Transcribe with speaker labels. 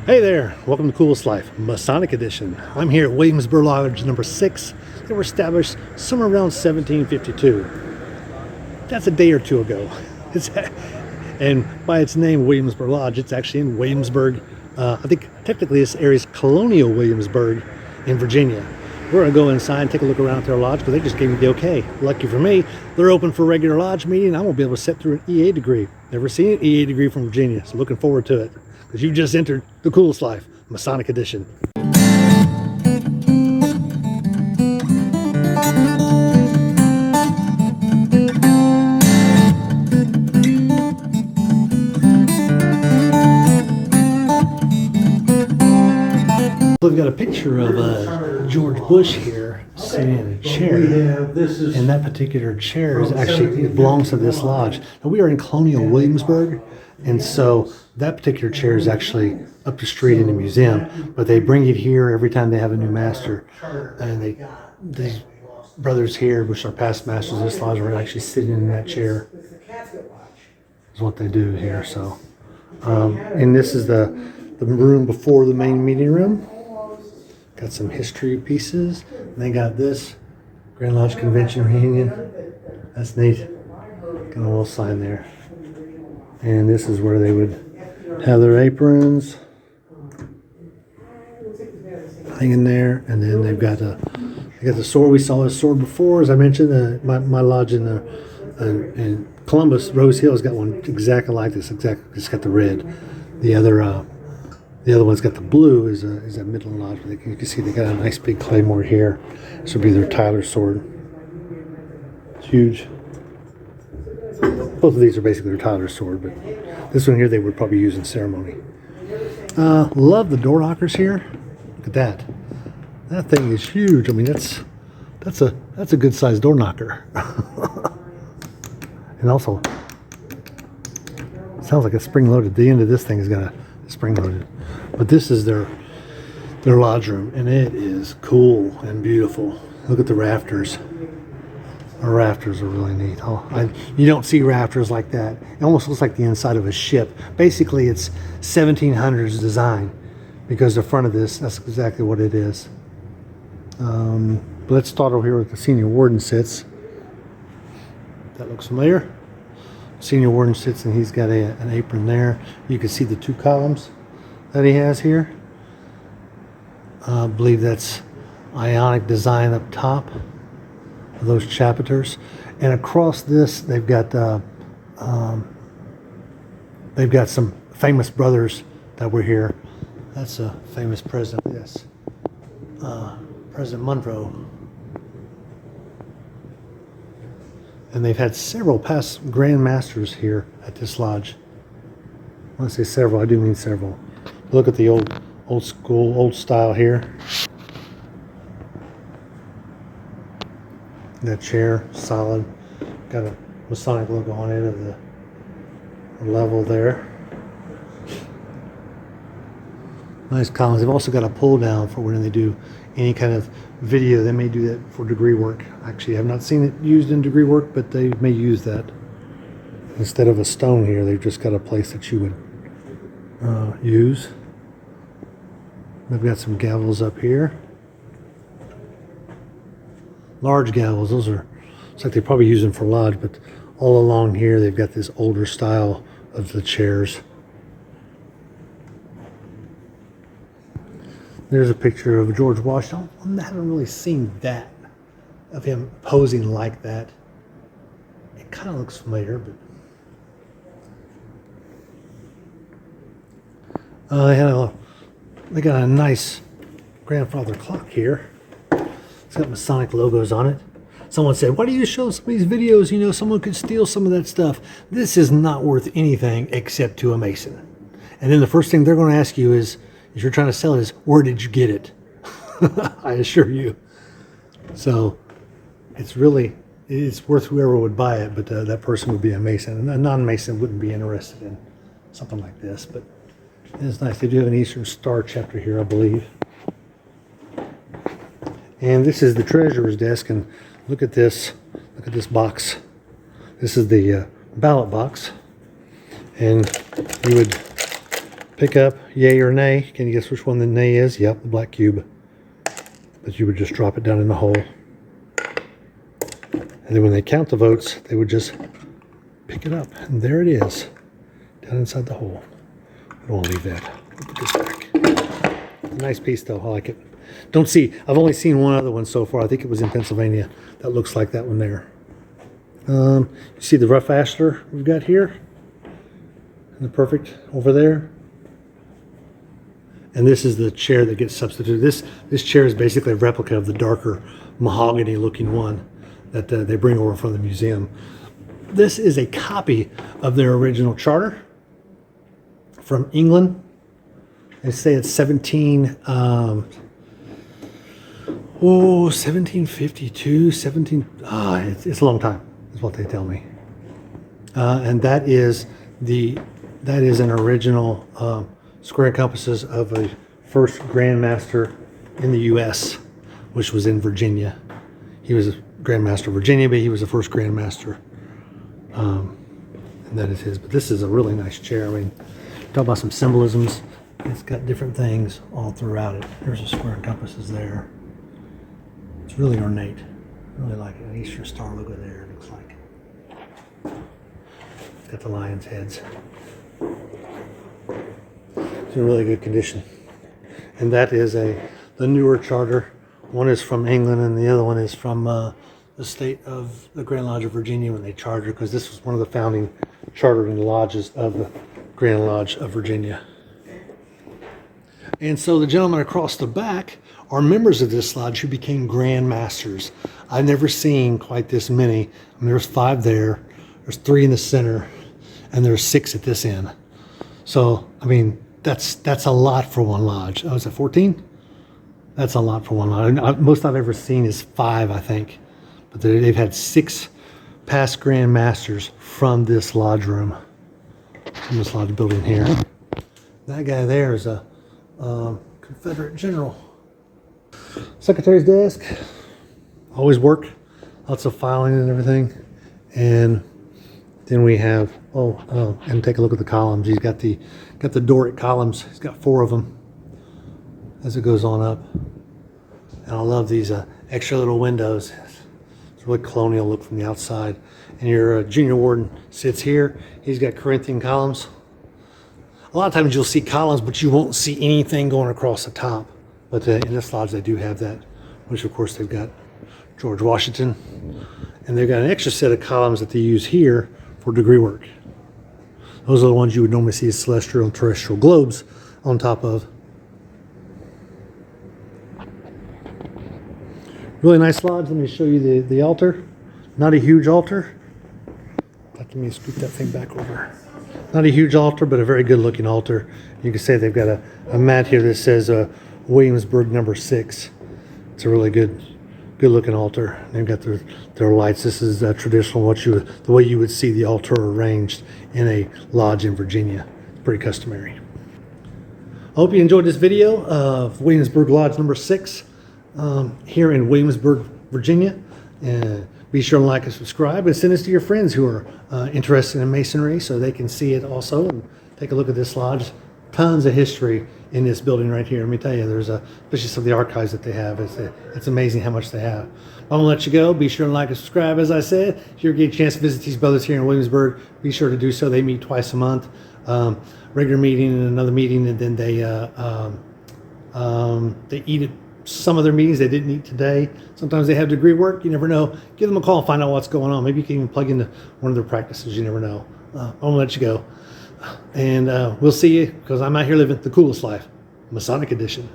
Speaker 1: Hey there, welcome to Coolest Life, Masonic Edition. I'm here at Williamsburg Lodge number 6. They were established somewhere around 1752. That's a day or two ago. And by its name, Williamsburg Lodge, it's actually in Williamsburg. I think technically this area is colonial Williamsburg in Virginia. We're going to go inside and take a look around at their lodge because they just gave me the okay. Lucky for me, they're open for a regular lodge meeting. I'm going to be able to sit through an EA degree. Never seen an EA degree from Virginia, so looking forward to it. Because you just entered the Coolest Life, Masonic Edition. We've got a picture of George Bush here sitting in a chair, and that particular chair is actually, it belongs to this lodge. Now we are in colonial Williamsburg, and so that particular chair is actually up the street in the museum, but they bring it here every time they have a new master, and these brothers here, which are past masters of this lodge, are actually sitting in that chair. Is what they do here. So, and this is the room before the main meeting room. Got some history pieces. And they got this Grand Lodge Convention Reunion. That's neat. Got a little sign there. And this is where they would have their aprons hanging there. And then they've got the sword. We saw this sword before, as I mentioned. My lodge in Columbus, Rose Hill, has got one exactly like this. It's got the red. The other one's got the blue. Is that Midland Lodge. You can see they got a nice big claymore here. This would be their Tyler sword. It's huge. Both of these are basically their Tyler sword, but this one here they would probably use in ceremony. Love the door knockers here. Look at that. That thing is huge. I mean, that's a good sized door knocker. And also, it sounds like it's spring loaded. The end of this thing is gonna spring loaded. But this is their lodge room, and it is cool and beautiful. Look at the rafters. Our rafters are really neat. You don't see rafters like that. It almost looks like the inside of a ship. Basically, it's 1700s design, because the front of this, that's exactly what it is. But let's start over here with the senior warden sits. That looks familiar. Senior warden sits, and he's got an apron there. You can see the two columns that he has here. I believe that's Ionic design up top of those chapiters, and across this they've got some famous brothers that were here. That's a famous president. Yes, President Monroe. And they've had several past Grand Masters here at this lodge. When I say several, I do mean several. Look at the old school, old style here. That chair, solid. Got a Masonic logo on it of the level there. Nice columns. They've also got a pull down for when they do any kind of video. They may do that for degree work. Actually, I've not seen it used in degree work, but they may use that. Instead of a stone here, they've just got a place that you would use. They've got some gavels up here. Large gavels. Those are, it's like they probably use them for lodge, but all along here they've got this older style of the chairs. There's a picture of George Washington. I haven't really seen that, of him posing like that. It kind of looks familiar, but they got a nice grandfather clock here. It's got Masonic logos on it. Someone said, why do you show some of these videos? You know, someone could steal some of that stuff. This is not worth anything except to a Mason. And then the first thing they're going to ask you is, if you're trying to sell it, is, where did you get it? I assure you. So it's worth whoever would buy it, but that person would be a Mason. And a non-Mason wouldn't be interested in something like this, but it's nice. They do have an Eastern Star chapter here, I believe. And this is the treasurer's desk, and look at this box. This is the ballot box, and you would pick up yay or nay. Can you guess which one the nay is? Yep, the black cube. But you would just drop it down in the hole. And then when they count the votes, they would just pick it up. And there it is, down inside the hole. I don't want to leave that. I'll put this back. It's a nice piece though, I like it. I've only seen one other one so far. I think it was in Pennsylvania. That looks like that one there. You see the rough ashlar we've got here? And the perfect over there. And this is the chair that gets substituted. This chair is basically a replica of the darker mahogany looking one that they bring over from the museum. This is a copy of their original charter from England. They say it's 1752, it's a long time, is what they tell me. And that is an original square compasses of a first Grand Master in the U.S., which was in Virginia. He was a Grand Master of Virginia, but he was the first Grand Master. And that is his. But this is a really nice chair. I mean, talk about some symbolisms. It's got different things all throughout it. There's a square and compasses there. It's really ornate. I really like it. An Eastern Star logo there, it looks like. It's got the lion's heads. It's in really good condition. And that is the newer charter. One is from England and the other one is from the state of the Grand Lodge of Virginia when they chartered, because this was one of the founding chartering lodges of the Grand Lodge of Virginia. And so the gentlemen across the back are members of this lodge who became Grand Masters. I've never seen quite this many. I mean, there's 5 there, there's 3 in the center, and there's 6 at this end. So, I mean, that's a lot for one lodge. Oh, is it 14? That's a lot for one lodge. Most I've ever seen is 5, I think. But they've had 6 past Grand Masters from this lodge room, from this lodge building here. That guy there is a Confederate general. Secretary's desk, always work, lots of filing and everything. And then we have, and take a look at the columns. He's got the Doric columns. He's got 4 of them as it goes on up. And I love these extra little windows. It's really colonial look from the outside. And your junior warden sits here. He's got Corinthian columns. A lot of times you'll see columns, but you won't see anything going across the top. But in this lodge, they do have that, which of course they've got George Washington. And they've got an extra set of columns that they use here for degree work. Those are the ones you would normally see as celestial and terrestrial globes on top of. Really nice lodge. Let me show you the altar. Not a huge altar. Let me scoop that thing back over. Not a huge altar, but a very good looking altar. You can say they've got a mat here that says Williamsburg number 6. It's a really good looking altar. They've got their lights. This is traditional, the way you would see the altar arranged in a lodge in Virginia. It's pretty customary. I hope you enjoyed this video of Williamsburg Lodge number 6 here in Williamsburg, Virginia. Be sure to like and subscribe and send this to your friends who are interested in Masonry so they can see it also and take a look at this lodge. Tons of history in this building right here. Let me tell you, there's especially some of the archives that they have. It's amazing how much they have. I'm going to let you go. Be sure to like and subscribe. As I said, if you get a chance to visit these brothers here in Williamsburg, be sure to do so. They meet twice a month. Regular meeting and another meeting, and then they eat at some of their meetings. They didn't eat today. Sometimes they have degree work. You never know. Give them a call and find out what's going on. Maybe you can even plug into one of their practices. You never know. I'm going to let you go. And we'll see you, because I'm out here living the coolest life, Masonic edition.